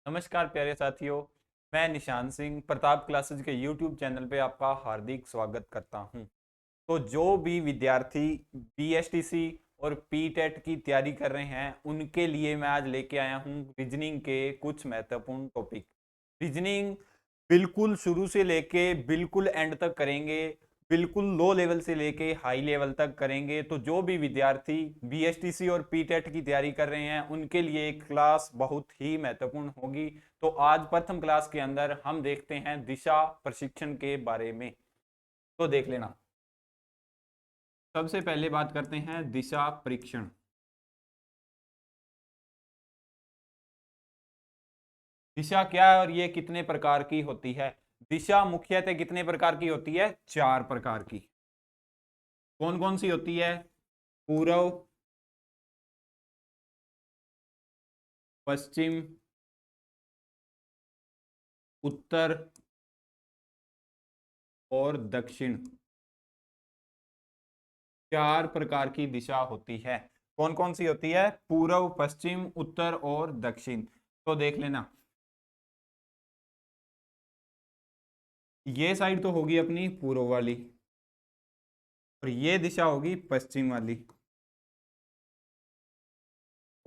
नमस्कार प्यारे साथियों। मैं निशान सिंह प्रताप क्लासेज के YouTube चैनल पे आपका हार्दिक स्वागत करता हूं। तो जो भी विद्यार्थी BSTC और पीटेट की तैयारी कर रहे हैं उनके लिए मैं आज लेके आया हूं रीजनिंग के कुछ महत्वपूर्ण टॉपिक। रीजनिंग बिल्कुल शुरू से लेके बिल्कुल एंड तक करेंगे, बिल्कुल लो लेवल से लेके हाई लेवल तक करेंगे। तो जो भी विद्यार्थी BSTC और पीटेट की तैयारी कर रहे हैं उनके लिए एक क्लास बहुत ही महत्वपूर्ण होगी। तो आज प्रथम क्लास के अंदर हम देखते हैं दिशा प्रशिक्षण के बारे में। तो देख लेना। सबसे पहले बात करते हैं दिशा परीक्षण। दिशा क्या है और ये कितने प्रकार की होती है? दिशा मुख्यतः कितने प्रकार की होती है? 4 प्रकार की। कौन कौन सी होती है? पूर्व, पश्चिम, उत्तर और दक्षिण। 4 प्रकार की दिशा होती है। कौन कौन सी होती है? पूर्व, पश्चिम, उत्तर और दक्षिण। तो देख लेना। ये साइड तो होगी अपनी पूर्व वाली और ये दिशा होगी पश्चिम वाली,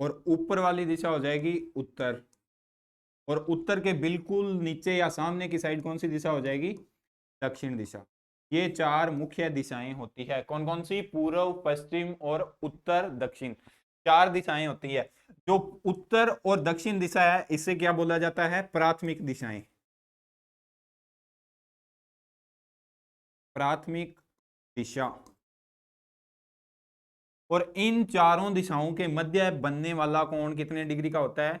और ऊपर वाली दिशा हो जाएगी उत्तर, और उत्तर के बिल्कुल नीचे या सामने की साइड कौन सी दिशा हो जाएगी? दक्षिण दिशा। ये 4 मुख्य दिशाएं होती है। कौन कौन सी? पूर्व, पश्चिम और उत्तर, दक्षिण। 4 दिशाएं होती है। जो उत्तर और दक्षिण दिशा है इसे क्या बोला जाता है? प्राथमिक दिशाएं। प्राथमिक दिशा। और इन चारों दिशाओं के मध्य बनने वाला कोण कितने डिग्री का होता है?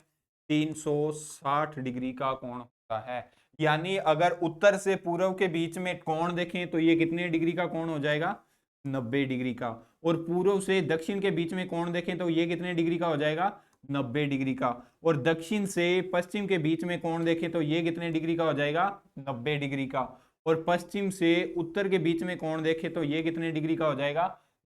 360 डिग्री का कोण होता है। यानी अगर उत्तर से पूर्व के बीच में कोण देखें तो ये कितने डिग्री का कोण हो जाएगा? 90 डिग्री का। और पूर्व से दक्षिण के बीच में कोण देखें तो ये कितने डिग्री का हो जाएगा? 90 डिग्री का। और दक्षिण से पश्चिम के बीच में कोण देखें तो ये कितने डिग्री का हो जाएगा? 90 डिग्री का। और पश्चिम से उत्तर के बीच में कोण देखें तो ये कितने डिग्री का हो जाएगा?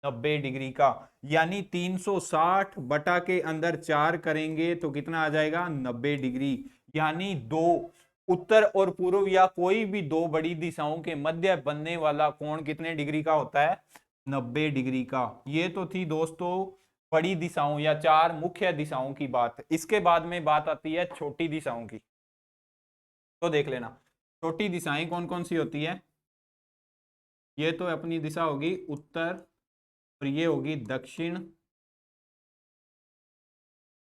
90 डिग्री का। यानी 360 बटा के अंदर 4 करेंगे तो कितना आ जाएगा? 90 डिग्री। यानी दो उत्तर और पूर्व या कोई भी दो बड़ी दिशाओं के मध्य बनने वाला कोण कितने डिग्री का होता है? 90 डिग्री का। ये तो थी दोस्तों बड़ी दिशाओं या 4 मुख्य दिशाओं की बात। इसके बाद में बात आती है छोटी दिशाओं की। तो देख लेना छोटी दिशाएं कौन कौन सी होती है। ये तो अपनी दिशा होगी उत्तर, और ये होगी दक्षिण,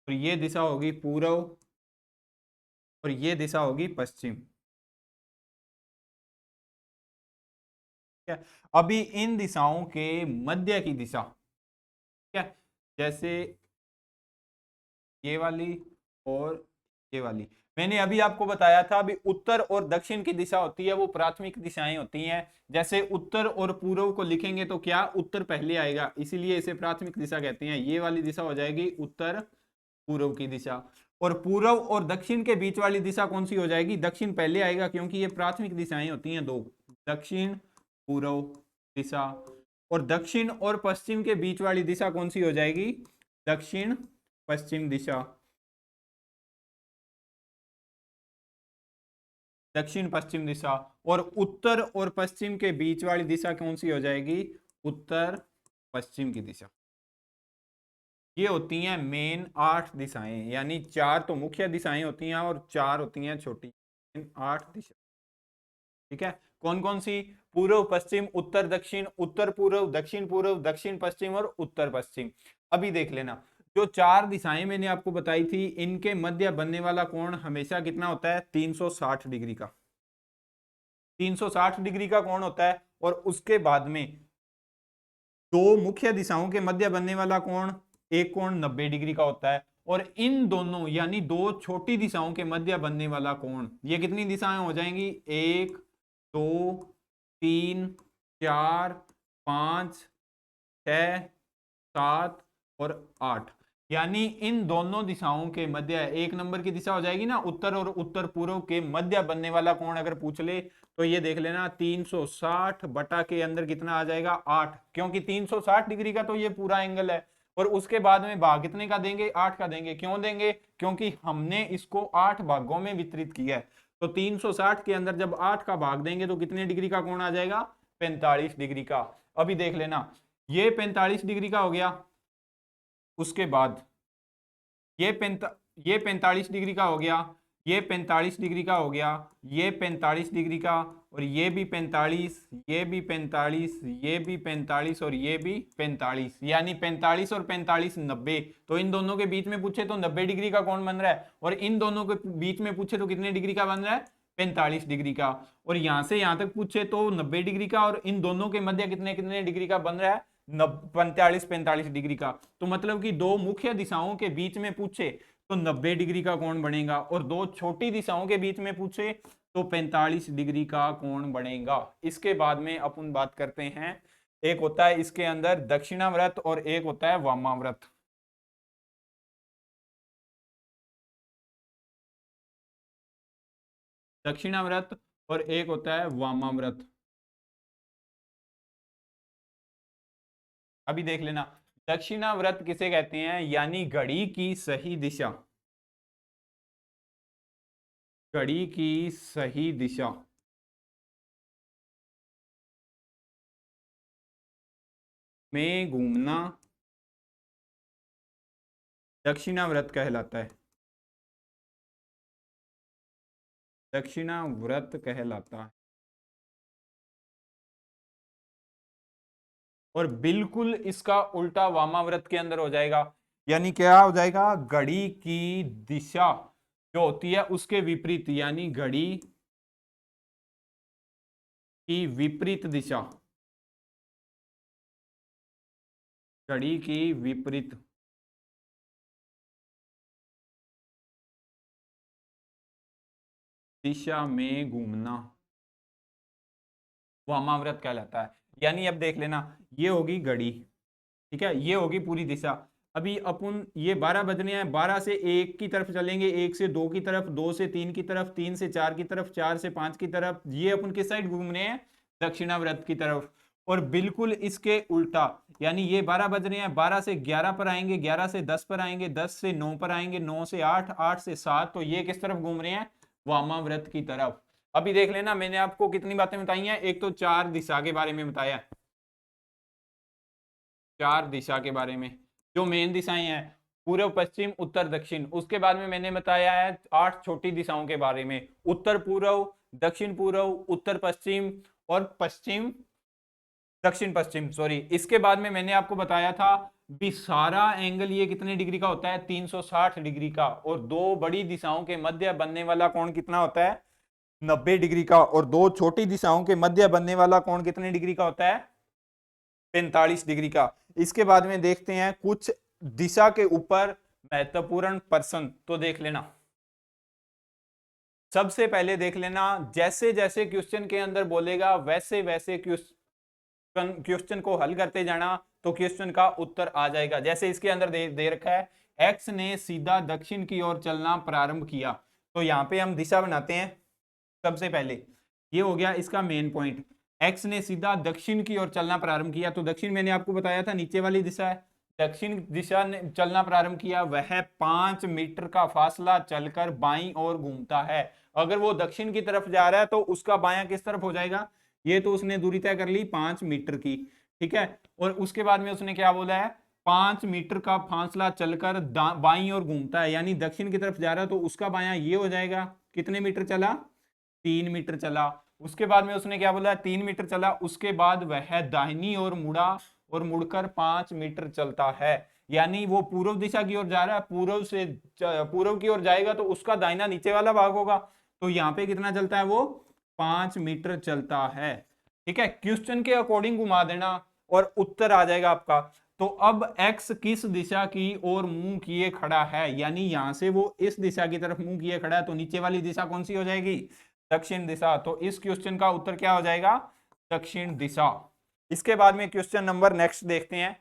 और ये दिशा होगी पूर्व, और ये दिशा होगी पश्चिम। ठीक है। अभी इन दिशाओं के मध्य की दिशा, ठीक है, जैसे ये वाली और ये वाली, मैंने अभी आपको बताया था। अभी उत्तर और दक्षिण की दिशा होती है वो प्राथमिक दिशाएं होती हैं। जैसे उत्तर और पूर्व को लिखेंगे तो क्या उत्तर पहले आएगा, इसीलिए इसे प्राथमिक दिशा कहते हैं। ये वाली दिशा हो जाएगी उत्तर पूर्व की दिशा। और पूर्व और दक्षिण के बीच वाली दिशा कौन सी हो जाएगी? दक्षिण पहले आएगा क्योंकि ये प्राथमिक दिशाएं होती हैं दो, दक्षिण पूर्व दिशा। और दक्षिण और पश्चिम के बीच वाली दिशा कौन सी हो जाएगी? दक्षिण पश्चिम दिशा। दक्षिण पश्चिम दिशा। और उत्तर और पश्चिम के बीच वाली दिशा कौन सी हो जाएगी? उत्तर पश्चिम की दिशा। ये होती हैं मेन 8 दिशाएं, यानी 4 तो मुख्य दिशाएं होती हैं और 4 होती हैं छोटी। 8 दिशा। ठीक है। कौन कौन सी? पूर्व, पश्चिम, उत्तर, दक्षिण, उत्तर पूर्व, दक्षिण पूर्व, दक्षिण पश्चिम और उत्तर पश्चिम। अभी देख लेना जो 4 दिशाएं मैंने आपको बताई थी इनके मध्य बनने वाला कोण हमेशा कितना होता है? 360 डिग्री का। 360 डिग्री का कोण होता है। और उसके बाद में दो मुख्य दिशाओं के मध्य बनने वाला कोण, एक कोण 90 डिग्री का होता है। और इन दोनों यानी दो छोटी दिशाओं के मध्य बनने वाला कोण, ये कितनी दिशाएं हो जाएंगी? 1 2 3 4 5 6 7 और 8। यानी इन दोनों दिशाओं के मध्य, एक नंबर की दिशा हो जाएगी ना उत्तर और उत्तर पूर्व के मध्य बनने वाला कोण अगर पूछ ले तो ये देख लेना 360 बटा के अंदर कितना आ जाएगा? 8। क्योंकि 360 डिग्री का तो ये पूरा एंगल है और उसके बाद में भाग कितने का देंगे, 8 का देंगे। क्यों देंगे, क्योंकि हमने इसको 8 भागों में वितरित किया है। तो 360 के अंदर जब 8 का भाग देंगे तो कितने डिग्री का कोण आ जाएगा, 45 डिग्री का। अभी देख लेना, ये 45 डिग्री का हो गया, उसके बाद ये 45 डिग्री का हो गया, ये 45 डिग्री का हो गया, ये 45 डिग्री का, और ये भी 45, ये भी 45, ये भी 45 और ये भी 45, यानी 45 और 45 90। तो इन दोनों के बीच में पूछे तो 90 डिग्री का कोण बन रहा है, और इन दोनों के बीच में पूछे तो कितने डिग्री का बन रहा है, 45 डिग्री का। और यहां से यहां तक पूछे तो 90 डिग्री का, और इन दोनों के मध्य कितने कितने डिग्री का बन रहा है, 45 डिग्री का। तो मतलब कि दो मुख्य दिशाओं के बीच में पूछे तो 90 डिग्री का कोण बनेगा, और दो छोटी दिशाओं के बीच में पूछे तो 45 डिग्री का कोण बनेगा। इसके बाद में अपन बात करते हैं, एक होता है इसके अंदर दक्षिणाव्रत और एक होता है वामाव्रत। दक्षिणाव्रत और एक होता है वामाव्रत। अभी देख लेना, दक्षिणाव्रत किसे कहते हैं, यानी घड़ी की सही दिशा, घड़ी की सही दिशा में घूमना दक्षिणाव्रत कहलाता है, दक्षिणाव्रत कहलाता है। और बिल्कुल इसका उल्टा वामाव्रत के अंदर हो जाएगा, यानी क्या हो जाएगा, घड़ी की दिशा जो होती है उसके विपरीत, यानी घड़ी की विपरीत दिशा, घड़ी की विपरीत दिशा में घूमना वामाव्रत कहलाता है। यानी अब देख लेना, ये होगी घड़ी, ठीक है, ये होगी पूरी दिशा। अभी अपन ये 12 बजने हैं, 12 से 1 की तरफ चलेंगे, 1 से 2 की तरफ, 2 से 3 की तरफ, 3 से 4 की तरफ, 4 से 5 की तरफ, ये अपन किस साइड घूम रहे हैं, दक्षिणाव्रत की तरफ। और बिल्कुल इसके उल्टा, यानी ये 12 बज रहे हैं, 12 से 11 पर आएंगे, 11 से 10 पर आएंगे, 10 से 9 पर आएंगे, 9 से 8, 8 से 7, तो ये किस तरफ घूम रहे हैं, वामाव्रत की तरफ। अभी देख लेना, मैंने आपको कितनी बातें बताई हैं, एक तो 4 दिशा के बारे में बताया, 4 दिशा के बारे में, जो मेन दिशाएं हैं, पूर्व पश्चिम उत्तर दक्षिण। उसके बाद में मैंने बताया है 8 छोटी दिशाओं के बारे में, उत्तर पूर्व, दक्षिण पूर्व, उत्तर पश्चिम और पश्चिम दक्षिण पश्चिम, सॉरी। इसके बाद में मैंने आपको बताया था भी सारा एंगल ये कितने डिग्री का होता है, 360 डिग्री का, और दो बड़ी दिशाओं के मध्य बनने वाला कोण कितना होता है, 90 डिग्री का, और दो छोटी दिशाओं के मध्य बनने वाला कोण कितने डिग्री का होता है, 45 डिग्री का। इसके बाद में देखते हैं कुछ दिशा के ऊपर महत्वपूर्ण प्रश्न, तो देख लेना, सबसे पहले देख लेना, जैसे जैसे क्वेश्चन के अंदर बोलेगा वैसे वैसे क्वेश्चन को हल करते जाना, तो क्वेश्चन का उत्तर आ जाएगा। जैसे इसके अंदर दे रखा है, एक्स ने सीधा दक्षिण की ओर चलना प्रारंभ किया, तो यहां पे हम दिशा बनाते हैं। सबसे पहले ये हो गया इसका मेन पॉइंट, एक्स ने सीधा दक्षिण की ओर चलना प्रारंभ किया, तो दक्षिण मैंने आपको बताया था नीचे वाली दिशा है। दक्षिण दिशा ने चलना प्रारंभ किया, वह 5 मीटर का फासला चलकर बाईं ओर घूमता है। अगर वो दक्षिण की तरफ जा रहा है तो उसका बायां किस तरफ हो जाएगा, ये तो उसने दूरी तय कर ली 5 मीटर की, ठीक है। और उसके बाद में उसने क्या बोला है, 5 मीटर का फासला चलकर बाईं ओर घूमता है, यानी दक्षिण की तरफ जा रहा है तो उसका बायां ये हो जाएगा, कितने मीटर चला, 3 मीटर चला। उसके बाद में उसने क्या बोला, 3 मीटर चला, उसके बाद वह दाहिनी ओर मुड़ा और मुड़कर 5 मीटर चलता है, यानी वो पूर्व दिशा की ओर जा रहा है, पूर्व से पूर्व की ओर जाएगा तो उसका दाहिना नीचे वाला भाग होगा, तो यहाँ पे कितना चलता है, वो 5 मीटर चलता है, ठीक है। क्वेश्चन के अकॉर्डिंग घुमा देना और उत्तर आ जाएगा आपका। तो अब x किस दिशा की ओर मुंह किए खड़ा है, यानी यहां से वो इस दिशा की तरफ मुंह किए खड़ा है, तो नीचे वाली दिशा कौन सी हो जाएगी, दक्षिण दिशा। तो इस क्वेश्चन का उत्तर क्या हो जाएगा, दक्षिण दिशा। इसके बाद में क्वेश्चन नंबर नेक्स्ट देखते हैं,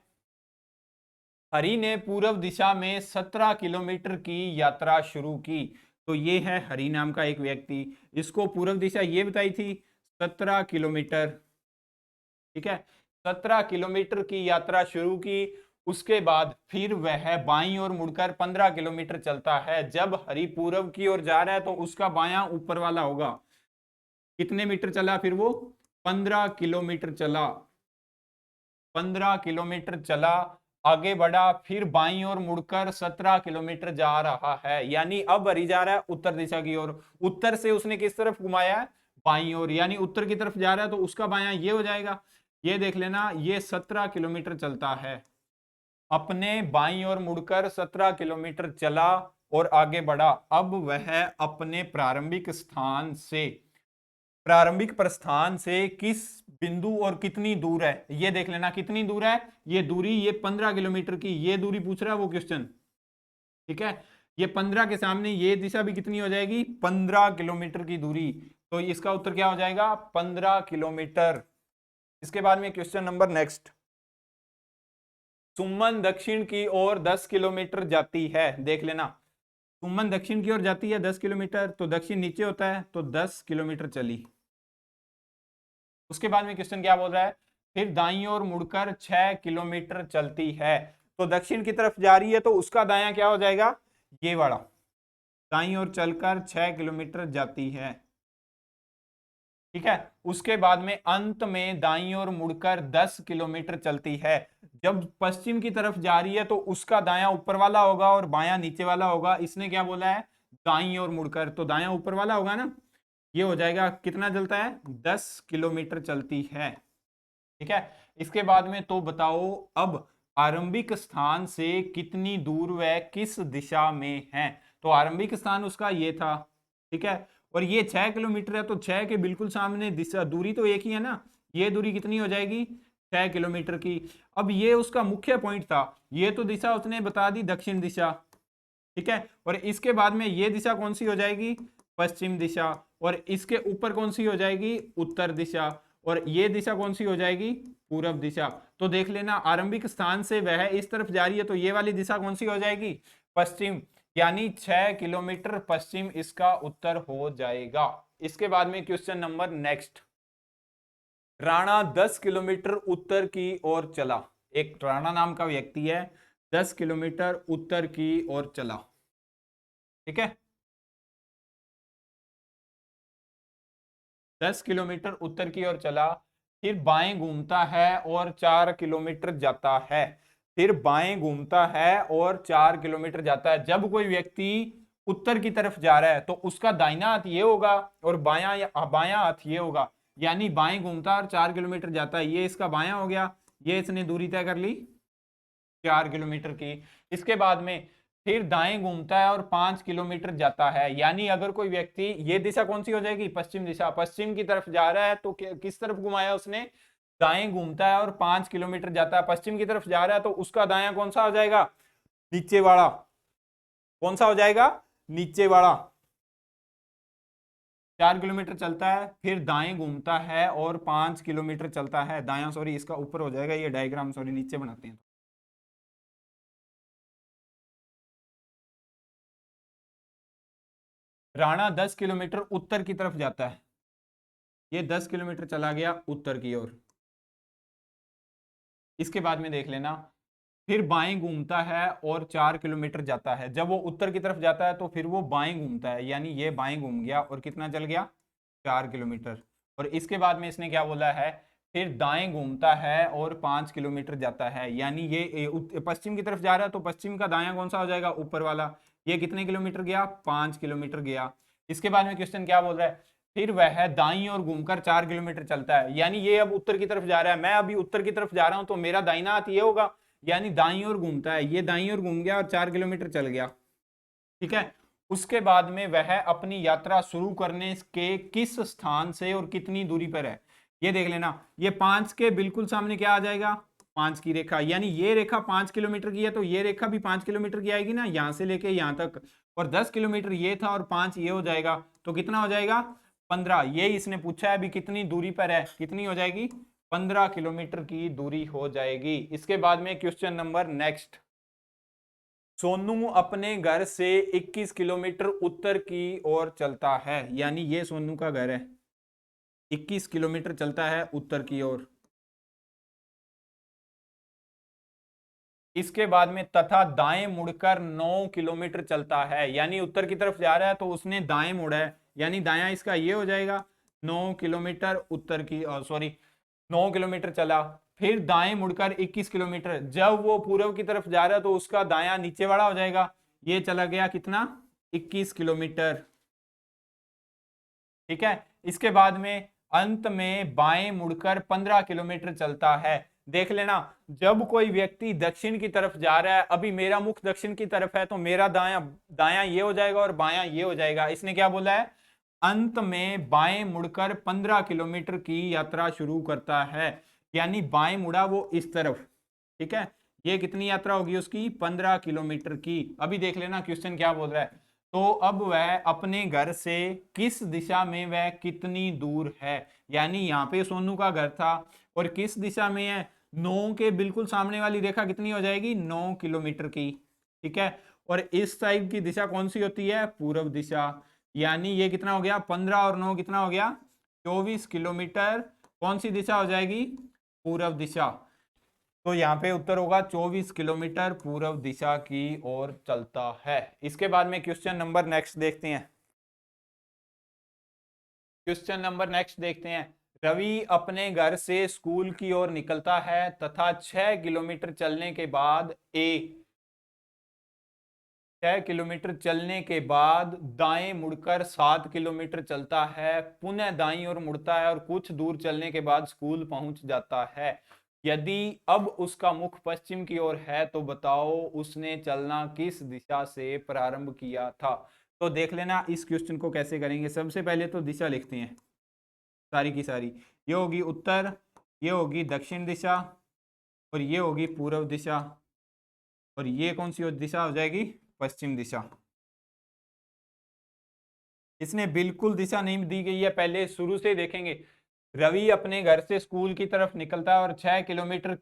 हरि ने पूर्व दिशा में 17 किलोमीटर की यात्रा शुरू की, तो ये है हरि नाम का एक व्यक्ति, इसको पूर्व दिशा ये बताई थी 17 किलोमीटर, ठीक है, 17 किलोमीटर की यात्रा शुरू की, उसके बाद फिर वह बाईं ओर मुड़कर 15 किलोमीटर चलता है। जब हरि पूर्व की ओर जा रहा है तो उसका बायां ऊपर वाला होगा। कितने मीटर चला फिर वो? 15 किलोमीटर चला। 15 किलोमीटर चला, आगे बढ़ा, फिर बाईं ओर मुड़कर 17 किलोमीटर जा रहा है। यानी अब हरी जा रहा है उत्तर दिशा की ओर। उत्तर से उसने किस तरफ घुमाया है? बाईं ओर, यानी उत्तर की तरफ जा रहा है तो उसका बायां ये हो जाएगा। ये देख लेना, ये 17 किलोमीटर चलता है। अपने बाईं ओर मुड़कर 17 किलोमीटर चला और आगे बढ़ा। अब वह अपने प्रारंभिक प्रस्थान से किस बिंदु और कितनी दूर है, ये देख लेना कितनी दूर है। ये दूरी, ये 15 किलोमीटर की ये दूरी पूछ रहा है वो क्वेश्चन। ठीक है, ये 15 के सामने ये दिशा भी कितनी हो जाएगी? 15 किलोमीटर की दूरी। तो इसका उत्तर क्या हो जाएगा? 15 किलोमीटर। इसके बाद में क्वेश्चन नंबर नेक्स्ट। सुमन दक्षिण की ओर 10 किलोमीटर जाती है। देख लेना, सुमन दक्षिण की ओर जाती है 10 किलोमीटर, तो दक्षिण नीचे होता है, तो 10 किलोमीटर चली। उसके बाद में क्वेश्चन क्या बोल रहा है? फिर दाईं ओर मुड़कर 6 किलोमीटर चलती है। तो दक्षिण की तरफ जा रही है तो उसका दायां क्या हो जाएगा? ये वाला। दाईं ओर चलकर 6 किलोमीटर जाती है। ठीक है, उसके बाद में अंत में दाईं ओर मुड़कर 10 किलोमीटर चलती है। जब पश्चिम की तरफ जा रही है तो उसका दायां ऊपर वाला होगा और बायां नीचे वाला होगा। इसने क्या बोला है? दाईं ओर मुड़कर, तो दायां ऊपर वाला होगा ना। ये हो जाएगा, कितना चलता है? 10 किलोमीटर चलती है। ठीक है, इसके बाद में तो बताओ अब आरंभिक स्थान से कितनी दूर वह किस दिशा में है। तो आरंभिक स्थान उसका ये था। ठीक है, और ये 6 किलोमीटर है, तो 6 के बिल्कुल सामने दिशा, दूरी तो एक ही है ना। ये दूरी कितनी हो जाएगी? 6 किलोमीटर की। अब ये उसका मुख्य पॉइंट था, ये तो दिशा उसने बता दी दक्षिण दिशा। ठीक है, और इसके बाद में ये दिशा कौन सी हो जाएगी? पश्चिम दिशा। और इसके ऊपर कौन सी हो जाएगी? उत्तर दिशा। और ये दिशा कौन सी हो जाएगी? पूरब दिशा। तो देख लेना, आरंभिक स्थान से वह इस तरफ जा रही है तो ये वाली दिशा कौन सी हो जाएगी? पश्चिम। यानी 6 किलोमीटर पश्चिम इसका उत्तर हो जाएगा। इसके बाद में question number next. Rana 10 kilometre उत्तर की ओर चला। एक राणा नाम का व्यक्ति है, 10 किलोमीटर उत्तर की ओर चला। ठीक है, 10 किलोमीटर उत्तर की ओर चला, फिर बाएं घूमता है और 4 किलोमीटर जाता है। फिर बाएं घूमता है और 4 किलोमीटर जाता है। जब कोई व्यक्ति उत्तर की तरफ जा रहा है तो उसका दाहिना हाथ ये होगा और बायां हाथ ये होगा। यानी बाएं घूमता और 4 किलोमीटर जाता है, ये इसका बायां हो गया। ये इसने दूरी तय कर ली 4 किलोमीटर की। इसके बाद में फिर दाएं घूमता है और 5 किलोमीटर जाता है। यानी अगर कोई व्यक्ति, ये दिशा कौन सी हो जाएगी? पश्चिम दिशा। पश्चिम की तरफ जा रहा है तो किस तरफ घुमाया उसने? दाएं घूमता है और 5 किलोमीटर जाता है। पश्चिम की तरफ जा रहा है तो उसका दायां कौन सा हो जाएगा? नीचे वाला। कौन सा हो जाएगा? नीचे वाला। 4 किलोमीटर चलता है, फिर दाएं घूमता है और 5 किलोमीटर चलता है। दायां, सॉरी इसका ऊपर हो जाएगा, ये डायग्राम सॉरी नीचे बनाते हैं। राणा 10 किलोमीटर उत्तर की तरफ जाता है। ये 10 किलोमीटर चला गया उत्तर की ओर। इसके बाद में देख लेना, फिर बाएं घूमता है और 4 किलोमीटर जाता है। जब वो उत्तर की तरफ जाता है तो फिर वो बाएं घूमता है, यानी ये बाएं घूम गया और कितना चल गया? 4 किलोमीटर। और इसके बाद में इसने क्या बोला है? फिर दाएं घूमता है और 5 किलोमीटर जाता है। यानी ये पश्चिम की तरफ जा रहा है तो पश्चिम का दायां कौन सा हो जाएगा? ऊपर वाला। ये कितने किलोमीटर गया? 5 किलोमीटर गया। इसके बाद में क्वेश्चन क्या बोल रहा है? फिर वह दाईं ओर घूमकर 4 किलोमीटर चलता है। यानी ये अब उत्तर की तरफ जा रहा है, मैं अभी उत्तर की तरफ जा रहा हूं तो मेरा दाहिना हाथ ये होगा। यानी दाईं ओर घूमता है, ये दाईं ओर घूम गया और 4 किलोमीटर चल गया। ठीक है, उसके बाद में वह अपनी यात्रा शुरू करने के किस स्थान से और कितनी दूरी पर है, ये देख लेना। ये 5 के बिल्कुल सामने क्या आ जाएगा? 5 की रेखा। यानी ये रेखा 5 किलोमीटर की है तो ये रेखा भी 5 किलोमीटर की आएगी ना, यहां से लेके यहां तक। और 10 किलोमीटर ये था और 5 ये हो जाएगा, तो कितना हो जाएगा? 15। ये इसने पूछा है अभी कितनी दूरी पर है, कितनी हो जाएगी? 15 किलोमीटर की दूरी हो जाएगी। इसके बाद में क्वेश्चन नंबर नेक्स्ट। सोनू अपने घर से 21 किलोमीटर उत्तर की ओर चलता है। यानी ये सोनू का घर है, 21 किलोमीटर चलता है उत्तर की ओर। इसके बाद में तथा दाएं मुड़कर 9 किलोमीटर चलता है, यानी उत्तर की तरफ जा रहा है तो उसने दाएं मुड़ा है, यानी दायां इसका ये हो जाएगा 9 किलोमीटर उत्तर की, सॉरी 9 किलोमीटर चला। फिर दाएं मुड़कर 21 किलोमीटर, जब वो पूर्व की तरफ जा रहा है तो उसका दायां नीचे वाला हो जाएगा, ये चला गया कितना 21 किलोमीटर। ठीक है, इसके बाद में अंत में बाएं मुड़कर 15 किलोमीटर चलता है। देख लेना, जब कोई व्यक्ति दक्षिण की तरफ जा रहा है, अभी मेरा मुख दक्षिण की तरफ है तो मेरा दायां दायां ये हो जाएगा और बायां ये हो जाएगा। इसने क्या बोला है, अंत में बाएं मुड़कर 15 किलोमीटर की यात्रा शुरू करता है, यानी बाएं मुड़ा वो इस तरफ। ठीक है, ये कितनी यात्रा होगी उसकी 15 किलोमीटर की। अभी देख लेना क्वेश्चन क्या बोल रहा है, तो अब वह अपने घर से किस दिशा में वह कितनी दूर है, यानी यहाँ पे सोनू का घर था और किस दिशा में है, 9 के बिल्कुल सामने वाली रेखा कितनी हो जाएगी 9 किलोमीटर की। ठीक है, और इस साइड की दिशा कौन सी होती है, पूर्व दिशा, यानी ये कितना हो गया 15 और 9 कितना हो गया 24 किलोमीटर, कौन सी दिशा हो जाएगी, पूर्व दिशा। तो यहाँ पे उत्तर होगा 24 किलोमीटर पूर्व दिशा की ओर चलता है। इसके बाद में क्वेश्चन नंबर नेक्स्ट देखते हैं। क्वेश्चन नंबर नेक्स्ट देखते हैं। रवि अपने घर से स्कूल की ओर निकलता है तथा 6 किलोमीटर चलने के बाद 6 किलोमीटर चलने के बाद दाएं मुड़कर 7 किलोमीटर चलता है, पुनः दाईं ओर मुड़ता है और कुछ दूर चलने के बाद स्कूल पहुंच जाता है। यदि अब उसका मुख पश्चिम की ओर है तो बताओ उसने चलना किस दिशा से प्रारंभ किया था। तो देख लेना इस क्वेश्चन को कैसे करेंगे। सबसे पहले तो दिशा लिखते हैं सारी की सारी, ये होगी उत्तर, ये होगी दक्षिण दिशा और ये होगी पूर्व दिशा, और ये कौन सी दिशा हो जाएगी, पश्चिम दिशा। इसने बिल्कुल दिशा नहीं दी गई है, पहले शुरू से देखेंगे। रवि अपने घर से स्कूल की तरफ निकलता है और 6 किलोमीटर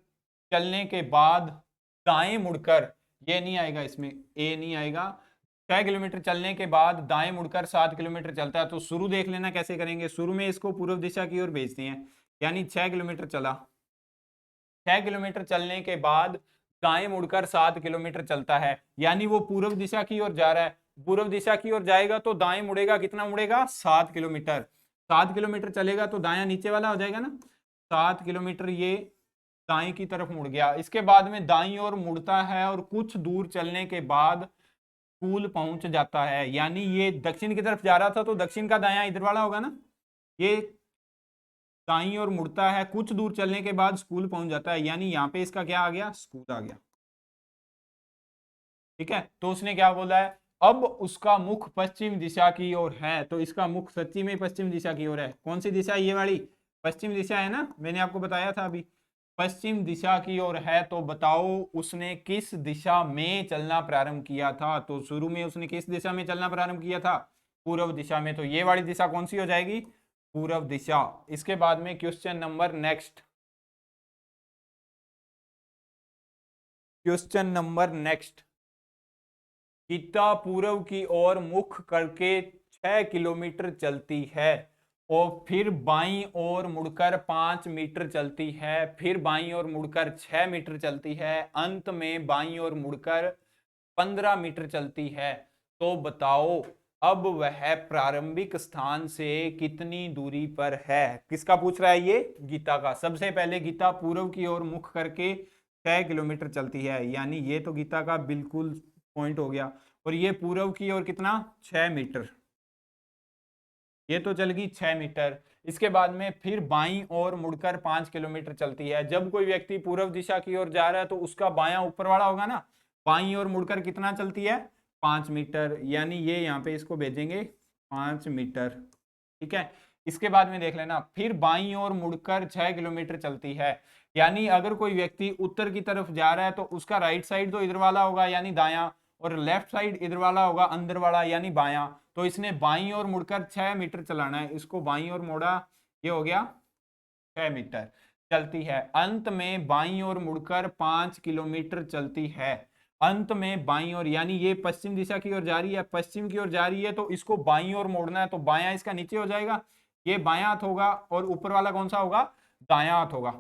चलने के बाद दाएं मुड़कर, ये नहीं आएगा इसमें, ए नहीं आएगा, 6 किलोमीटर चलने के बाद दाएं मुड़कर 7 किलोमीटर चलता है। तो शुरू देख लेना कैसे करेंगे, शुरू में इसको पूर्व दिशा की ओर भेजते हैं, यानी 6 किलोमीटर चला, 6 किलोमीटर चलने के बाद दाएं मुड़कर 7 किलोमीटर चलता है, यानी वो पूर्व दिशा की ओर जा रहा है। पूर्व दिशा की ओर जाएगा तो दाएं मुड़ेगा, कितना मुड़ेगा 7 किलोमीटर, 7 किलोमीटर चलेगा तो दायां नीचे वाला हो जाएगा ना, 7 किलोमीटर ये दाएं की तरफ मुड़ गया। इसके बाद में दाईं ओर मुड़ता है और कुछ दूर चलने के बाद स्कूल पहुंच जाता है, यानी ये दक्षिण की तरफ जा रहा था तो दक्षिण का दायां इधर वाला होगा ना, ये दाईं ओर मुड़ता है, कुछ दूर चलने के बाद स्कूल पहुंच जाता है, यानी यहाँ पे इसका क्या आ गया, स्कूल आ गया। ठीक है, तो उसने क्या बोला है, अब उसका मुख पश्चिम दिशा की ओर है, तो इसका मुख सच्ची में पश्चिम दिशा की ओर है। कौन सी दिशा, ये वाली पश्चिम दिशा है ना, मैंने आपको बताया था अभी, पश्चिम दिशा की ओर है। तो बताओ उसने किस दिशा में चलना प्रारंभ किया था। तो शुरू में उसने किस दिशा में चलना प्रारंभ किया था, पूर्व दिशा में, तो ये वाली दिशा कौन सी हो जाएगी, पूर्व दिशा। इसके बाद में question number next, question number next, Geeta पूर्व की ओर मुख करके 6 किलोमीटर चलती है और फिर बाईं ओर मुड़कर 5 मीटर चलती है, फिर बाईं ओर मुड़कर 6 मीटर चलती है, अंत में बाईं ओर मुड़कर 15 मीटर चलती है। तो बताओ अब वह प्रारंभिक स्थान से कितनी दूरी पर है। किसका पूछ रहा है ये, गीता का। सबसे पहले गीता पूर्व की ओर मुख करके 6 किलोमीटर चलती है, यानी ये तो गीता का बिल्कुल पॉइंट हो गया, और ये पूर्व की ओर कितना 6 मीटर, ये तो चल गई 6 मीटर। इसके बाद में फिर बाईं ओर मुड़कर 5 किलोमीटर चलती है। जब कोई व्यक्ति पूर्व दिशा की ओर जा रहा है तो उसका बायां ऊपर वाला होगा ना, बाईं ओर मुड़कर कितना चलती है 5 मीटर, यानी ये यहाँ पे इसको भेजेंगे 5 मीटर। ठीक है, इसके बाद में देख लेना, फिर बाईं ओर मुड़कर 6 किलोमीटर चलती है, यानी अगर कोई व्यक्ति उत्तर की तरफ जा रहा है तो उसका राइट साइड तो इधर वाला होगा यानी दायां, और लेफ्ट साइड इधर वाला होगा अंदर वाला यानी बायां। तो इसने बाईं ओर मुड़कर 6 मीटर चलाना है, इसको बाईं ओर मोड़ा, ये हो गया 6 मीटर चलती है। अंत में बाईं ओर मुड़कर 5 किलोमीटर चलती है, अंत में बाईं ओर, यानी ये पश्चिम दिशा की ओर जा रही है, पश्चिम की ओर जा रही है तो इसको बाईं ओर मोड़ना है, तो बायां इसका नीचे हो जाएगा, ये बायां हाथ होगा, और ऊपर वाला कौन सा होगा, दायां हाथ होगा।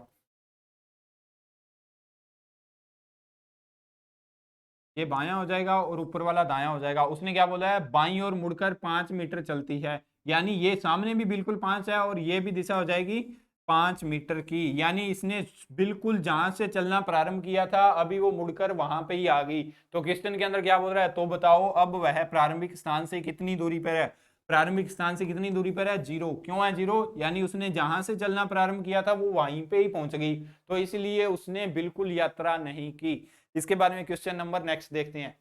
ये बायां हो जाएगा और ऊपर वाला दायां हो जाएगा। उसने क्या बोला है, बाईं ओर मुड़कर 5 मीटर चलती है, यानी ये सामने भी बिल्कुल 5 है और ये भी दिशा हो जाएगी 5 मीटर की। यानी इसने बिल्कुल जहां से चलना प्रारंभ किया था अभी वो मुड़कर वहां पे ही आ गई। तो क्वेश्चन के अंदर क्या बोल रहा है, तो बताओ अब वह प्रारंभिक स्थान से कितनी दूरी पर है। प्रारंभिक स्थान से कितनी दूरी पर है, 0। क्यों है 0, यानी उसने जहां से चलना प्रारंभ किया था वो वहीं पे ही पहुंच गई, तो इसलिए उसने बिल्कुल यात्रा नहीं की। इसके बारे में क्वेश्चन नंबर नेक्स्ट देखते हैं।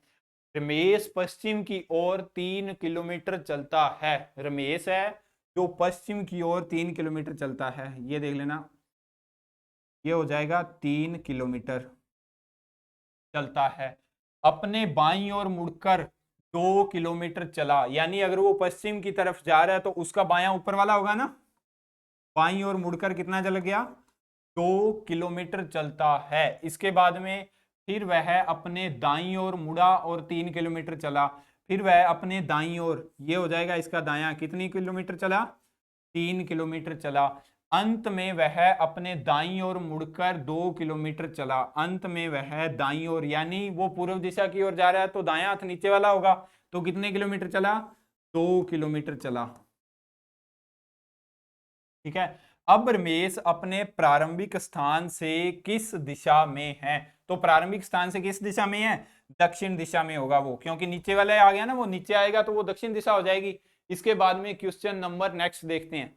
रमेश पश्चिम की ओर 3 किलोमीटर चलता है। रमेश है जो पश्चिम की ओर 3 किलोमीटर चलता है, ये देख लेना, ये हो जाएगा 3 किलोमीटर चलता है। अपने बाईं ओर मुड़कर 2 किलोमीटर चला, यानी अगर वो पश्चिम की तरफ जा रहा है तो उसका बायां ऊपर वाला होगा ना। बाईं ओर मुड़कर कितना चल गया, 2 किलोमीटर चलता है। इसके बाद में फिर वह अपने दाईं ओर मुड़ा और 3 किलोमीटर चला। फिर वह अपने दाईं ओर, ये हो जाएगा इसका दायां, कितनी किलोमीटर चला, 3 किलोमीटर चला। अंत में वह अपने दाईं ओर मुड़कर 2 किलोमीटर चला। अंत में वह दाईं ओर, यानी वो पूर्व दिशा की ओर जा रहा है तो दायां हाथ नीचे वाला होगा, तो कितने किलोमीटर चला, 2 किलोमीटर चला। ठीक है। अब रमेश अपने प्रारंभिक स्थान से किस दिशा में है, तो प्रारंभिक स्थान से किस दिशा में है, दक्षिण दिशा में होगा वो, क्योंकि नीचे वाला आ गया ना, वो नीचे आएगा तो वो दक्षिण दिशा हो जाएगी। इसके बाद में क्वेश्चन नंबर नेक्स्ट देखते हैं।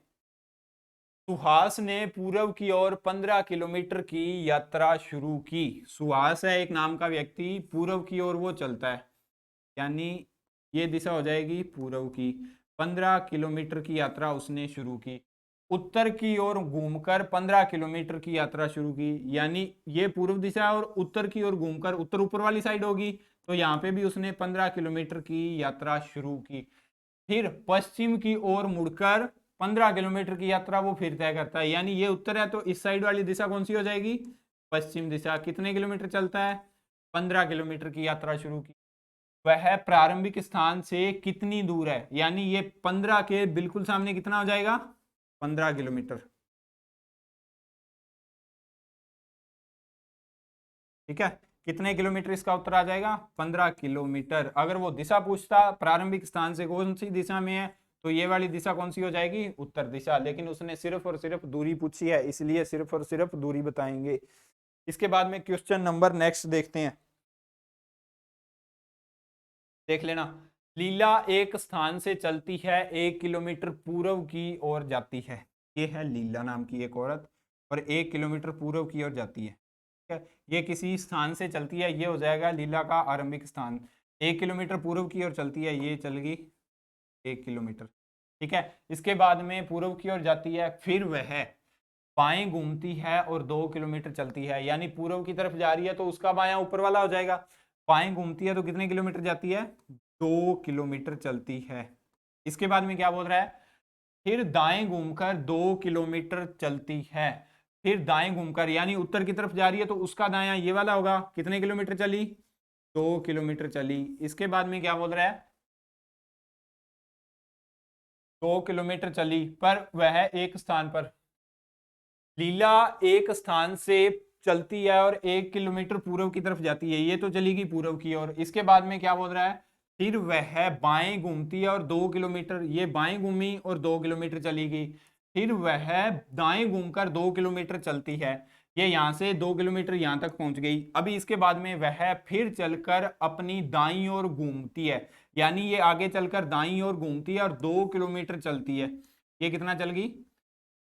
सुहास ने पूर्व की ओर 15 किलोमीटर की यात्रा शुरू की। सुहास है एक नाम का व्यक्ति, पूर्व की ओर वो चलता है, यानी ये दिशा हो जाएगी पूर्व की। 15 किलोमीटर की यात्रा उसने शुरू की। उत्तर की ओर घूमकर 15 किलोमीटर की यात्रा शुरू की, यानी ये पूर्व दिशा और उत्तर की ओर घूमकर, उत्तर ऊपर वाली साइड होगी, तो यहाँ पे भी उसने 15 किलोमीटर की यात्रा शुरू की। फिर पश्चिम की ओर मुड़कर 15 किलोमीटर की यात्रा वो फिर तय करता है, यानी ये उत्तर है तो इस साइड वाली दिशा कौन सी हो जाएगी, पश्चिम दिशा। कितने किलोमीटर चलता है, 15 किलोमीटर की यात्रा शुरू की। वह प्रारंभिक स्थान से कितनी दूर है, यानी ये 15 के बिल्कुल सामने कितना हो जाएगा, 15 किलोमीटर। ठीक है, कितने किलोमीटर इसका उत्तर आ जाएगा, 15 किलोमीटर। अगर वो दिशा पूछता प्रारंभिक स्थान से कौन सी दिशा में है, तो ये वाली दिशा कौन सी हो जाएगी, उत्तर दिशा। लेकिन उसने सिर्फ और सिर्फ दूरी पूछी है, इसलिए सिर्फ और सिर्फ दूरी बताएंगे। इसके बाद में क्वेश्चन नंबर नेक्स्ट देखते हैं, देख लेना। लीला एक स्थान से चलती है, 1 किलोमीटर पूर्व की ओर जाती है। ये है लीला नाम की एक औरत और 1 किलोमीटर पूर्व की ओर जाती है। ठीक है, ये किसी स्थान से चलती है, ये हो जाएगा लीला का आरंभिक स्थान। 1 किलोमीटर पूर्व की ओर चलती है, ये चल गई 1 किलोमीटर। ठीक है, इसके बाद में पूर्व की ओर जाती है, फिर वह बाएं घूमती है और 2 किलोमीटर चलती है, यानी पूर्व की तरफ जा रही है तो उसका बायां ऊपर वाला हो जाएगा। बाएं घूमती है तो कितने किलोमीटर जाती है, 2 किलोमीटर चलती है। इसके बाद में क्या बोल रहा है, फिर दाएं घूमकर 2 किलोमीटर चलती है। फिर दाएं घूमकर, यानी उत्तर की तरफ जा रही है तो उसका दायां ये वाला होगा, कितने किलोमीटर चली, 2 किलोमीटर चली। इसके बाद में क्या बोल रहा है, 2 किलोमीटर चली, पर वह एक स्थान पर, लीला एक स्थान से चलती है और 1 किलोमीटर पूर्व की तरफ जाती है, ये तो चलेगी पूर्व की ओर। इसके बाद में क्या बोल रहा है, फिर वह बाएं घूमती है और 2 किलोमीटर, ये बाएं घूमी और 2 किलोमीटर चली गई। फिर वह दाएं घूमकर 2 किलोमीटर चलती है, ये यहां से 2 किलोमीटर यहां तक पहुंच गई। अभी इसके बाद में वह फिर चलकर अपनी दाईं ओर घूमती है, यानी ये आगे चलकर दाईं ओर घूमती है और 2 किलोमीटर चलती है। ये कितना चल गई,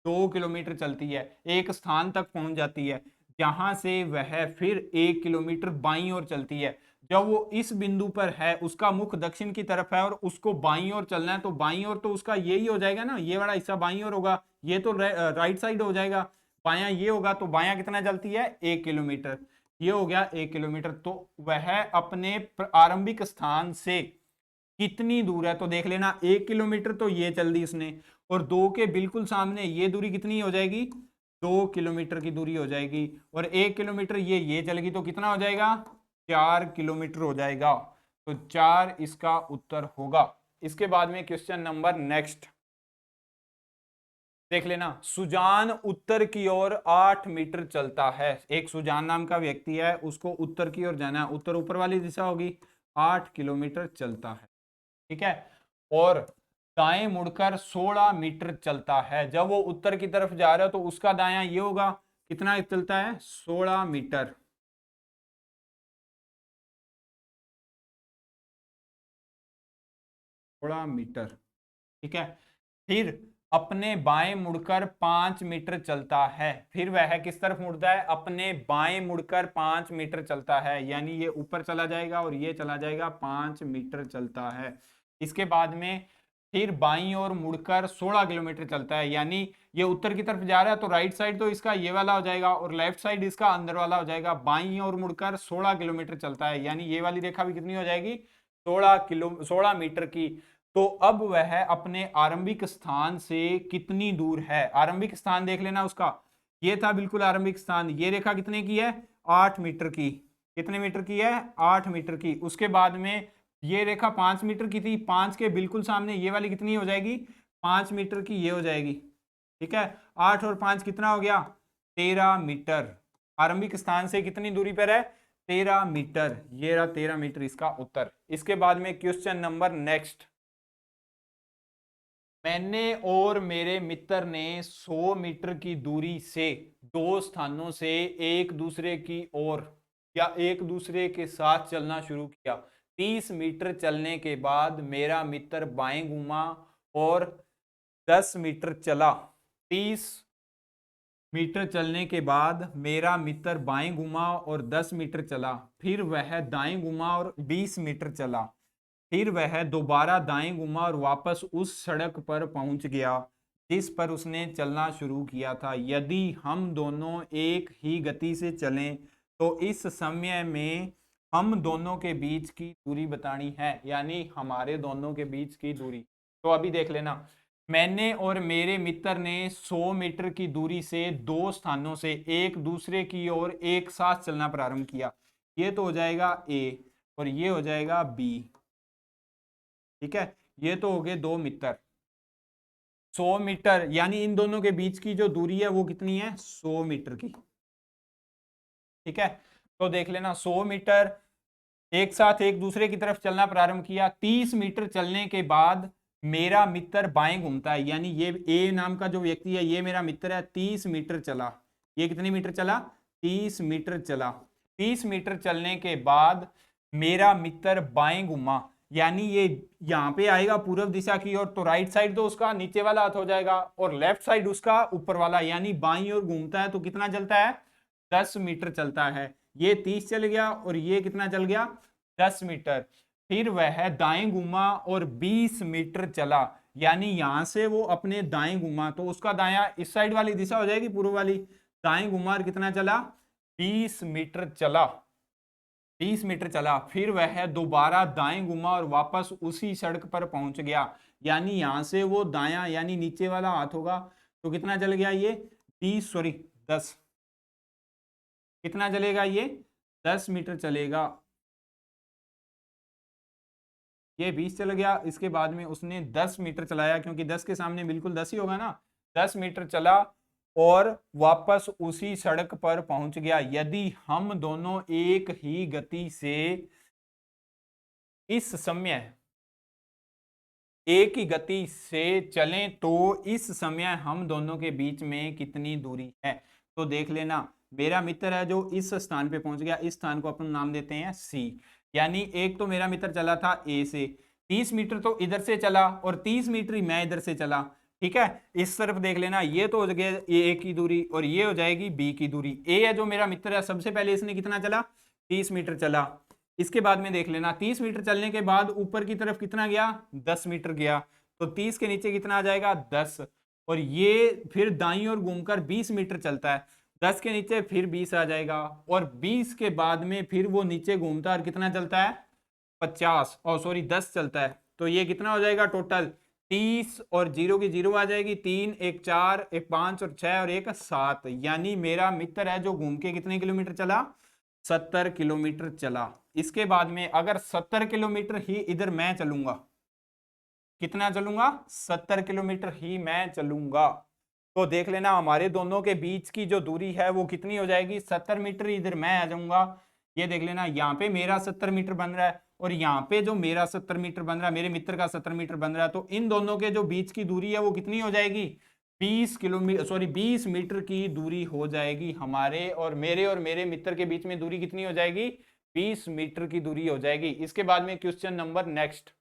2 किलोमीटर चलती है, एक स्थान तक पहुंच जाती है, जहां से वह फिर 1 किलोमीटर बाईं ओर चलती है। जब वो इस बिंदु पर है, उसका मुख दक्षिण की तरफ है और उसको बाईं ओर चलना है, तो बाईं ओर तो उसका यही हो जाएगा ना, ये वाला हिस्सा बाईं ओर होगा, ये तो राइट साइड हो जाएगा। बायां ये होगा तो बायां कितना चलती है, 1 किलोमीटर। ये हो गया 1 किलोमीटर। तो वह अपने आरंभिक स्थान से कितनी दूर है, तो देख लेना 1 किलोमीटर तो ये चल दी इसने, और 2 के बिल्कुल सामने ये दूरी कितनी हो जाएगी, 2 किलोमीटर की दूरी हो जाएगी। और 1 किलोमीटर ये चलेगी तो कितना हो जाएगा, 4 किलोमीटर हो जाएगा। तो 4 इसका उत्तर होगा। इसके बाद में क्वेश्चन नंबर नेक्स्ट देख लेना, सुजान उत्तर की ओर 8 मीटर चलता है। एक सुजान नाम का व्यक्ति है, उसको उत्तर की ओर जाना है, उत्तर ऊपर वाली दिशा होगी, 8 किलोमीटर चलता है, ठीक है। और दाएं मुड़कर 16 मीटर चलता है। जब वो उत्तर की तरफ जा रहा है तो उसका दायां ये होगा, कितना चलता है, 16 मीटर, 16 मीटर, ठीक है। फिर अपने बाएं मुड़कर 5 मीटर चलता है। फिर वह किस तरफ मुड़ता है, अपने बाएं मुड़कर 5 मीटर चलता है, यानी ये ऊपर चला जाएगा और ये चला जाएगा, 5 मीटर चलता है। इसके बाद में फिर बाईं ओर मुड़कर 16 किलोमीटर चलता है, यानी ये उत्तर की तरफ जा रहा है तो राइट साइड तो इसका ये वाला हो जाएगा और लेफ्ट साइड इसका अंदर वाला हो जाएगा। बाईं ओर मुड़कर 16 किलोमीटर चलता है, यानी ये वाली रेखा भी कितनी हो जाएगी, 16 मीटर की। तो अब वह अपने आरंभिक स्थान से कितनी दूर है, आरंभिक स्थान देख लेना उसका, ये था बिल्कुल आरंभिक स्थान। ये रेखा कितने की है, 8 मीटर की, कितने मीटर की है, 8 मीटर की। उसके बाद में ये रेखा 5 मीटर की थी, 5 के बिल्कुल सामने ये वाली कितनी हो जाएगी, 5 मीटर की ये हो जाएगी, ठीक है। 8 और 5 कितना हो गया, 13 मीटर। आरंभिक स्थान से कितनी दूरी पर है, 13 मीटर। ये रहा 13 मीटर इसका उत्तर। इसके बाद में क्वेश्चन नंबर नेक्स्ट, मैंने और मेरे मित्र ने 100 मीटर की दूरी से दो स्थानों से एक दूसरे की ओर या एक दूसरे के साथ चलना शुरू किया। 30 मीटर चलने के बाद मेरा मित्र बाएं घूमा और 10 मीटर चला। 30 मीटर चलने के बाद मेरा मित्र बाएं घूमा और 10 मीटर चला। फिर वह दाएं घूमा और 20 मीटर चला। फिर वह दोबारा दाएं घुमा और वापस उस सड़क पर पहुंच गया जिस पर उसने चलना शुरू किया था। यदि हम दोनों एक ही गति से चलें तो इस समय में हम दोनों के बीच की दूरी बतानी है, यानी हमारे दोनों के बीच की दूरी। तो अभी देख लेना, मैंने और मेरे मित्र ने 100 मीटर की दूरी से दो स्थानों से एक दूसरे की ओर एक साथ चलना प्रारंभ किया। ये तो हो जाएगा ए और ये हो जाएगा बी, ठीक है। ये तो हो गए दो मित्र। 100 मीटर यानी इन दोनों के बीच की जो दूरी है वो कितनी है, 100 मीटर की, ठीक है। तो देख लेना, 100 मीटर एक साथ एक दूसरे की तरफ चलना प्रारंभ किया। 30 मीटर चलने के बाद मेरा मित्र बाएं घूमता है, यानी ये ए नाम का जो व्यक्ति है ये मेरा मित्र है। 30 मीटर चला, ये कितने मीटर चला, 30 मीटर चला। 30 मीटर चलने के बाद मेरा मित्र बाएं घूमा, यानी ये यहाँ पे आएगा पूर्व दिशा की ओर, तो राइट साइड तो उसका नीचे वाला हाथ हो जाएगा और लेफ्ट साइड उसका ऊपर वाला, यानी बाईं ओर घूमता है। तो कितना चलता है, 10 मीटर चलता है। ये 30 चल गया और ये कितना चल गया, 10 मीटर। फिर वह दाएं घूमा और 20 मीटर चला, यानी यहां से वो अपने दाएं घूमा तो उसका दायां इस साइड वाली दिशा हो जाएगी पूर्व वाली। दाएं घूमा और कितना चला, 20 मीटर चला, 30 मीटर चला। फिर वह दोबारा दाएं घुमा और वापस उसी सड़क पर पहुंच गया, यानी यहां से वो दायां यानी नीचे वाला हाथ होगा। तो कितना चल गया ये, 10, कितना चलेगा ये, 10 मीटर चलेगा। ये 20 चल गया। इसके बाद में उसने 10 मीटर चलाया, क्योंकि 10 के सामने बिल्कुल 10 ही होगा ना। 10 मीटर चला और वापस उसी सड़क पर पहुंच गया। यदि हम दोनों एक ही गति से इस समय एक ही गति से चलें तो इस समय हम दोनों के बीच में कितनी दूरी है। तो देख लेना, मेरा मित्र है जो इस स्थान पे पहुंच गया, इस स्थान को अपन नाम देते हैं सी। यानी एक तो मेरा मित्र चला था ए से, 30 मीटर तो इधर से चला और 30 मीटर ही मैं इधर से चला, ठीक है। इस तरफ देख लेना, ये तो हो गया ए की दूरी और ये हो जाएगी बी की दूरी। ए है जो मेरा मित्र है, सबसे पहले इसने कितना चला, 30 मीटर चला। इसके बाद में देख लेना, 30 मीटर चलने के बाद ऊपर की तरफ कितना गया, 10 मीटर गया। तो 30 के नीचे कितना आ जाएगा, 10। और ये फिर दाईं ओर घूमकर 20 मीटर चलता है, 10 के नीचे फिर 20 आ जाएगा। और 20 के बाद में फिर वो नीचे घूमता है और कितना चलता है, 50 और सॉरी 10 चलता है। तो ये कितना हो जाएगा टोटल, 30 और 0 की 0 आ जाएगी, 3 1 4 1 5 और 6 और 1 7। यानी मेरा मित्र है जो घूम के कितने किलोमीटर चला, 70 किलोमीटर चला। इसके बाद में अगर 70 किलोमीटर ही इधर मैं चलूंगा, कितना चलूंगा, 70 किलोमीटर ही मैं चलूंगा, तो देख लेना हमारे दोनों के बीच की जो दूरी है वो कितनी हो जाएगी, 70 मीटर। इधर मैं आ जाऊंगा, ये देख लेना यहाँ पे मेरा 70 मीटर बन रहा है और यहाँ पे जो मेरा 70 मीटर बन रहा है, मेरे मित्र का 70 मीटर बन रहा है, तो इन दोनों के जो बीच की दूरी है वो कितनी हो जाएगी, 20 किलोमीटर, सॉरी 20 मीटर की दूरी हो जाएगी। हमारे और मेरे मित्र के बीच में दूरी कितनी हो जाएगी, 20 मीटर की दूरी हो जाएगी। इसके बाद में क्वेश्चन नंबर नेक्स्ट।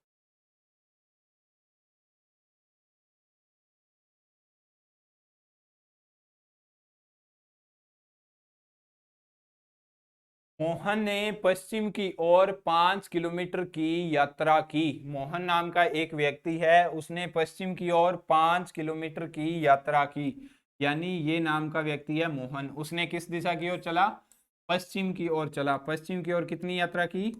मोहन ने पश्चिम की ओर 5 किलोमीटर की यात्रा की। मोहन नाम का एक व्यक्ति है, उसने पश्चिम की ओर 5 किलोमीटर की यात्रा की। यानी ये नाम का व्यक्ति है मोहन, उसने किस दिशा की ओर चला, पश्चिम की ओर चला। पश्चिम की ओर कितनी यात्रा की,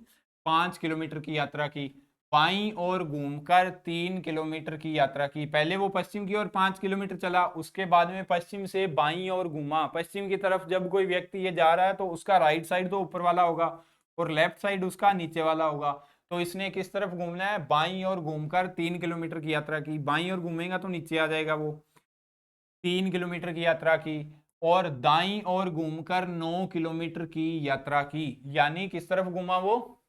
5 किलोमीटर की यात्रा की। बाईं ओर घूमकर 3 किलोमीटर की यात्रा की। पहले वो पश्चिम की ओर 5 किलोमीटर चला, उसके बाद में पश्चिम से बाईं ओर घूमा। पश्चिम की तरफ जब कोई व्यक्ति ये जा रहा है तो उसका राइट साइड तो ऊपर वाला होगा और लेफ्ट साइड उसका नीचे वाला होगा। तो इसने किस तरफ घूमना है, बाईं ओर घूमकर 3 किलोमीटर की यात्रा की। बाईं ओर घूमेगा तो नीचे आ जाएगा वो, 3 किलोमीटर की यात्रा की। और दाईं ओर घूमकर 9 किलोमीटर की यात्रा की। यानी किस तरफ घूमा वो,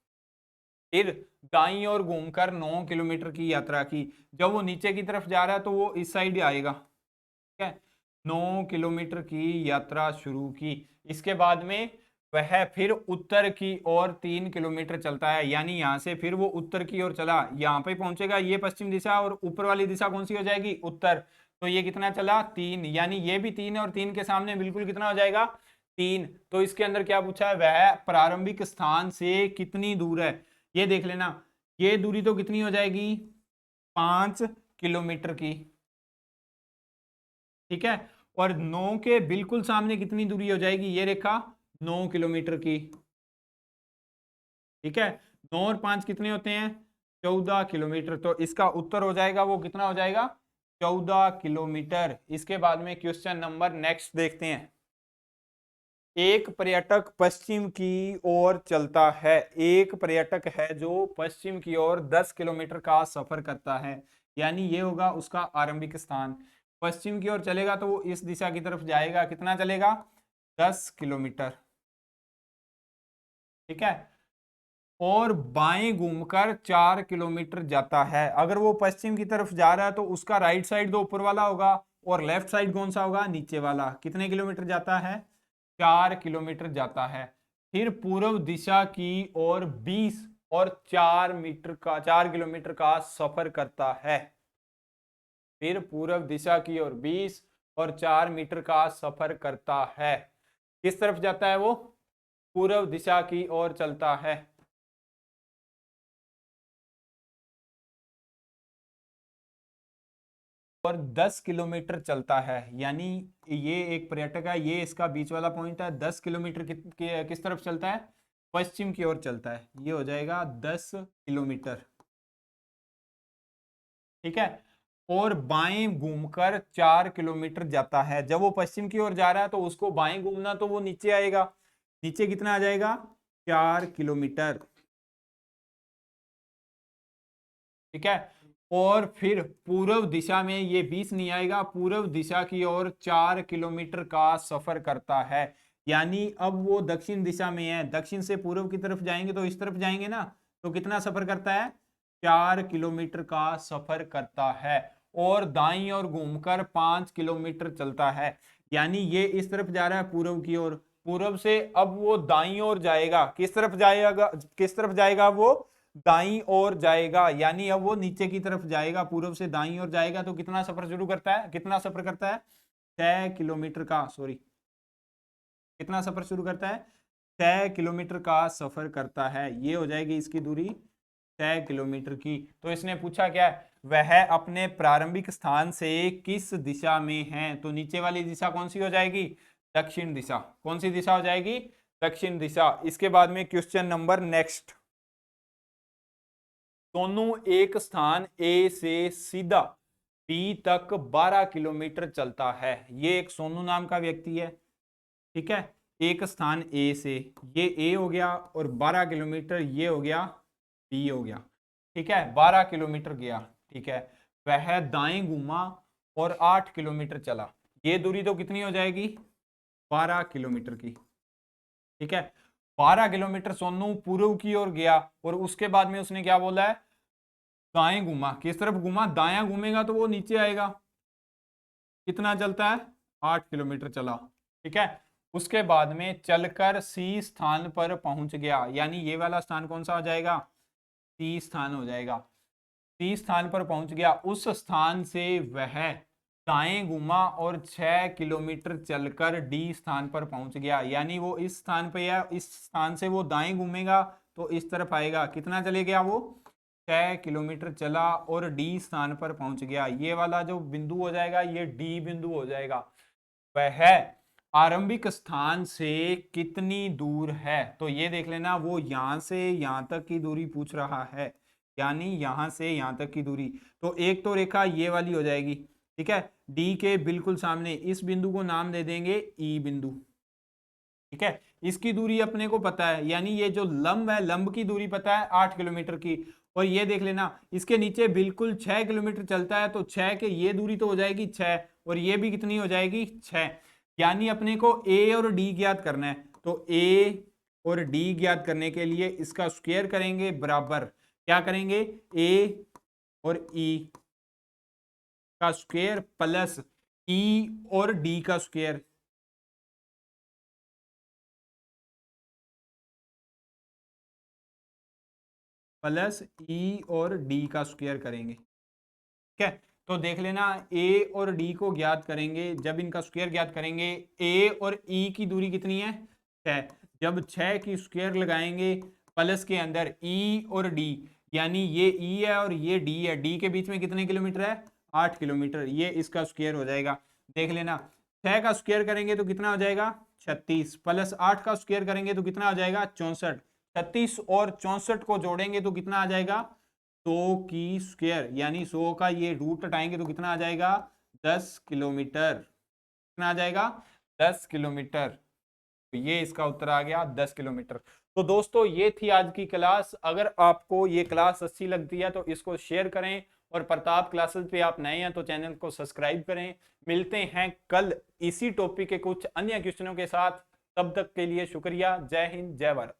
फिर दाईं ओर घूमकर 9 किलोमीटर की यात्रा की। जब वो नीचे की तरफ जा रहा है तो वो इस साइड आएगा, ठीक है। 9 किलोमीटर की यात्रा शुरू की। इसके बाद में वह फिर उत्तर की ओर 3 किलोमीटर चलता है। यानी यहां से फिर वो उत्तर की ओर चला, यहाँ पे पहुंचेगा, ये पश्चिम दिशा और ऊपर वाली दिशा कौन सी हो जाएगी, उत्तर। तो ये कितना चला, 3। यानी ये भी 3 है और 3 के सामने बिल्कुल कितना हो जाएगा, 3। तो इसके अंदर क्या पूछा है, वह प्रारंभिक स्थान से कितनी दूर है। ये देख लेना, ये दूरी तो कितनी हो जाएगी, 5 किलोमीटर की, ठीक है। और 9 के बिल्कुल सामने कितनी दूरी हो जाएगी, ये रेखा 9 किलोमीटर की, ठीक है। 9 और 5 कितने होते हैं, 14 किलोमीटर। तो इसका उत्तर हो जाएगा वो कितना हो जाएगा, 14 किलोमीटर। इसके बाद में क्वेश्चन नंबर नेक्स्ट देखते हैं। एक पर्यटक पश्चिम की ओर चलता है। एक पर्यटक है जो पश्चिम की ओर 10 किलोमीटर का सफर करता है। यानी ये होगा उसका आरंभिक स्थान। पश्चिम की ओर चलेगा तो वो इस दिशा की तरफ जाएगा, कितना चलेगा, 10 किलोमीटर, ठीक है। और बाएं घूमकर 4 किलोमीटर जाता है। अगर वो पश्चिम की तरफ जा रहा है तो उसका राइट साइड तो ऊपर वाला होगा और लेफ्ट साइड कौन सा होगा, नीचे वाला। कितने किलोमीटर जाता है, 4 किलोमीटर जाता है। फिर पूर्व दिशा की ओर 20 और 4 किलोमीटर का सफर करता है। फिर पूर्व दिशा की ओर 20 और 4 मीटर का सफर करता है। किस तरफ जाता है वो, पूर्व दिशा की ओर चलता है। और 10 किलोमीटर चलता है। यानी ये एक पर्यटक है, ये इसका बीच वाला पॉइंट है। 10 किलोमीटर किस तरफ चलता है, पश्चिम की ओर चलता है। ये हो जाएगा 10 किलोमीटर, ठीक है। और बाएं घूमकर 4 किलोमीटर जाता है। जब वो पश्चिम की ओर जा रहा है तो उसको बाएं घूमना, तो वो नीचे आएगा। नीचे कितना आ जाएगा, 4 किलोमीटर, ठीक है। और फिर पूर्व दिशा में ये 20 नहीं आएगा, पूर्व दिशा की ओर 4 किलोमीटर का सफर करता है। यानी अब वो दक्षिण दिशा में है, दक्षिण से पूर्व की तरफ जाएंगे तो इस तरफ जाएंगे ना, तो कितना सफर करता है, 4 किलोमीटर का सफर करता है। और दाईं ओर घूमकर 5 किलोमीटर चलता है। यानी ये इस तरफ जा रहा है पूर्व की ओर, पूर्व से अब वो दाईं ओर जाएगा। किस तरफ जाएगा, किस तरफ जाएगा वो, दाईं ओर जाएगा। यानी अब वो नीचे की तरफ जाएगा, पूर्व से दाईं ओर जाएगा। तो कितना सफर शुरू करता है, कितना सफर करता है, 6 किलोमीटर का, सॉरी, कितना सफर शुरू करता है, 6 किलोमीटर का सफर करता है। ये हो जाएगी इसकी दूरी 6 किलोमीटर की। तो इसने पूछा क्या है, वह अपने प्रारंभिक स्थान से किस दिशा में है। तो नीचे वाली दिशा कौन सी हो जाएगी, दक्षिण दिशा। कौन सी दिशा हो जाएगी, दक्षिण दिशा। इसके बाद में क्वेश्चन नंबर नेक्स्ट। दोनों एक स्थान ए से सीधा बी तक 12 किलोमीटर चलता है। ये एक सोनू नाम का व्यक्ति है, ठीक है। एक स्थान ए से, ये ए हो गया, और 12 किलोमीटर ये हो गया, बी हो गया, ठीक है। 12 किलोमीटर गया, ठीक है। वह दाएं घूमा और 8 किलोमीटर चला। ये दूरी तो कितनी हो जाएगी, 12 किलोमीटर की। ठीक है, 12 किलोमीटर सोनू पूर्व की ओर गया और उसके बाद में उसने क्या बोला है, दाएं घूमा। किस तरफ घूमा, दायां घूमेगा तो वो नीचे आएगा। कितना चलता है, 8 किलोमीटर चला। ठीक है, उसके बाद में चलकर सी स्थान पर पहुंच गया, यानी ये वाला स्थान कौन सा हो जाएगा, सी स्थान हो जाएगा। सी स्थान पर पहुंच गया, उस स्थान से वह दाएं घूमा और 6 किलोमीटर चलकर डी स्थान पर पहुंच गया, यानी वो इस स्थान पे या इस स्थान से वो दाएं घूमेगा तो इस तरफ आएगा। कितना चले गया वो, 6 किलोमीटर चला और डी स्थान पर पहुंच गया। ये वाला जो बिंदु हो जाएगा ये डी बिंदु हो जाएगा। वह आरंभिक स्थान से कितनी दूर है, तो ये देख लेना, वो यहां से यहां तक की दूरी पूछ रहा है, यानी यहां से यहां तक की दूरी। तो एक तो रेखा ये वाली हो जाएगी। ठीक है, डी के बिल्कुल सामने इस बिंदु को नाम दे देंगे ई बिंदु। ठीक है, इसकी दूरी अपने को पता है, यानी ये जो लंब है, लंब की दूरी पता है 8 किलोमीटर की। और ये देख लेना, इसके नीचे बिल्कुल 6 किलोमीटर चलता है, तो 6 के ये दूरी तो हो जाएगी 6, और ये भी कितनी हो जाएगी 6। यानी अपने को ए और डी ज्ञात करना है, तो ए और डी ज्ञात करने के लिए इसका स्क्वायर करेंगे बराबर, क्या करेंगे, ए और ई का स्क्वायर प्लस ई और डी का स्क्वायर, प्लस ई और डी का स्क्वायर करेंगे। ठीक है, तो देख लेना, ए और डी को ज्ञात करेंगे, जब इनका स्क्वायर ज्ञात करेंगे, ए और ई की दूरी कितनी है 6, जब 6 की स्क्वायर लगाएंगे प्लस के अंदर ई और डी, यानी ये ई है और ये डी है, डी के बीच में कितने किलोमीटर है, 8 किलोमीटर, ये इसका स्क्वायर हो जाएगा। देख लेना, 6 का स्क्वायर करेंगे तो कितना हो जाएगा 36, प्लस 8 का स्क्वायर करेंगे तो कितना हो जाएगा 64, 36 और 64 को जोड़ेंगे तो कितना आ जाएगा 100 की स्क्वायर, यानी 100 का ये रूट हटाएंगे तो कितना आ जाएगा 10 किलोमीटर। कितना आ जाएगा 10 किलोमीटर। तो ये इसका उत्तर आ गया 10 किलोमीटर। तो दोस्तों ये थी आज की क्लास। अगर आपको ये क्लास अच्छी लगती है तो इसको शेयर करें, और प्रताप क्लासेस पे आप नए हैं तो चैनल को सब्सक्राइब करें। मिलते हैं कल इसी टॉपिक के कुछ अन्य क्वेश्चनों के साथ, तब तक के लिए शुक्रिया। जय हिंद, जय भारत।